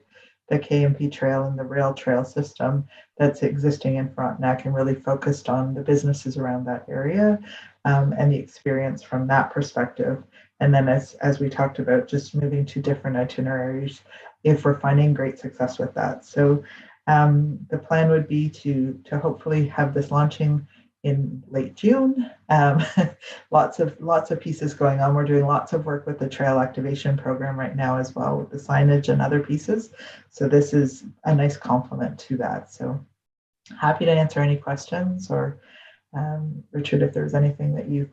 the KMP trail and the rail trail system that's existing in Frontenac and really focused on the businesses around that area and the experience from that perspective. And then as we talked about, just moving to different itineraries if we're finding great success with that. So The plan would be to hopefully have this launching in late June. Lots of pieces going on. We're doing lots of work with the trail activation program right now as well, with the signage and other pieces. So this is a nice complement to that. So happy to answer any questions, or Richard, if there's anything that you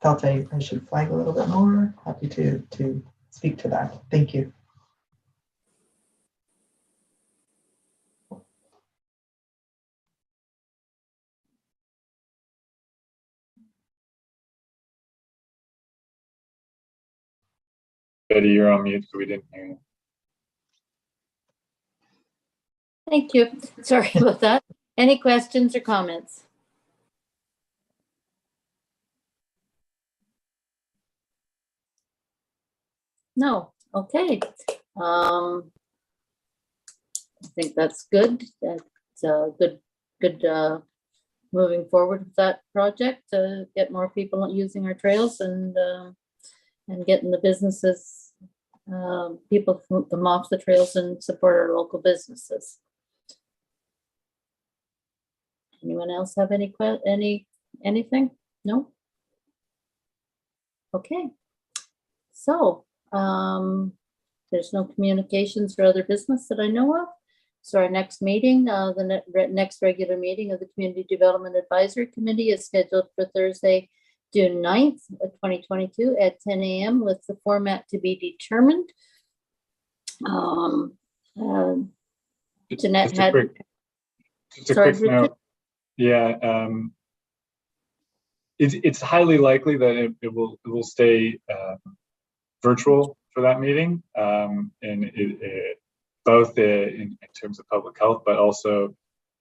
felt I should flag a little bit more, happy to speak to that. Thank you. Betty, you're on mute, so we didn't hear you. Thank you. Sorry about that. Any questions or comments? No. Okay. I think that's good. That's good moving forward with that project to get more people using our trails and getting the businesses, people come off the trails and support our local businesses. Anyone else have anything? No? Okay. So there's no communications or other business that I know of. So our next meeting, the next regular meeting of the Community Development Advisory Committee is scheduled for Thursday, June 9th, 2022 at 10 a.m. with the format to be determined. Jeanette Just a had. quick note. Yeah, it's highly likely that it will stay virtual for that meeting, and both in terms of public health, but also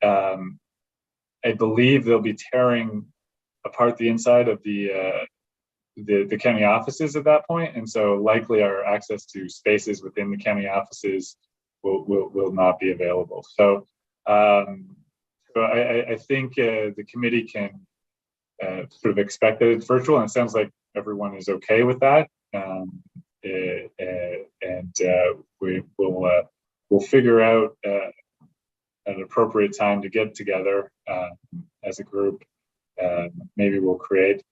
I believe they'll be tearing apart the inside of the county offices at that point, and so likely our access to spaces within the county offices will not be available. So I think the committee can sort of expect that it's virtual, and it sounds like everyone is okay with that. We'll figure out an appropriate time to get together as a group. Maybe we'll create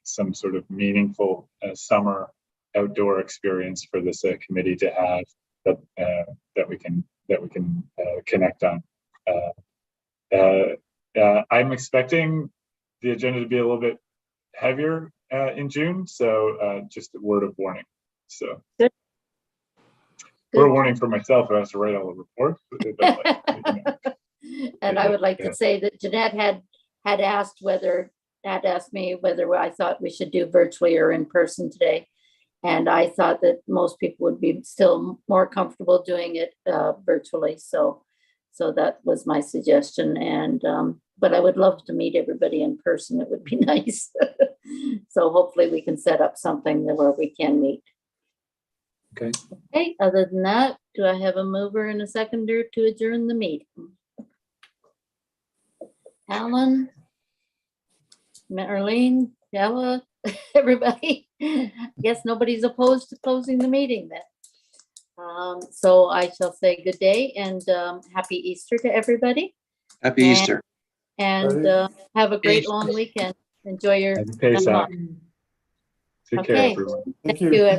some sort of meaningful summer outdoor experience for this committee to have that we can connect on. I'm expecting the agenda to be a little bit heavier in June, so just a word of warning. So Good. Word of warning for myself who has to write all the reports. And I would like to say that Jeanette had asked me whether I thought we should do virtually or in person today. And I thought that most people would be still more comfortable doing it virtually. So that was my suggestion. And but I would love to meet everybody in person. It would be nice. So hopefully we can set up something where we can meet. Okay. Okay. Other than that, do I have a mover and a seconder to adjourn the meeting? Alan, Marlene, Ella, everybody. I guess nobody's opposed to closing the meeting then. So I shall say good day and happy Easter to everybody. Happy Easter. And have a great long weekend. Enjoy your Happy Pesach. Take care, Okay. everyone. Thank you, everyone.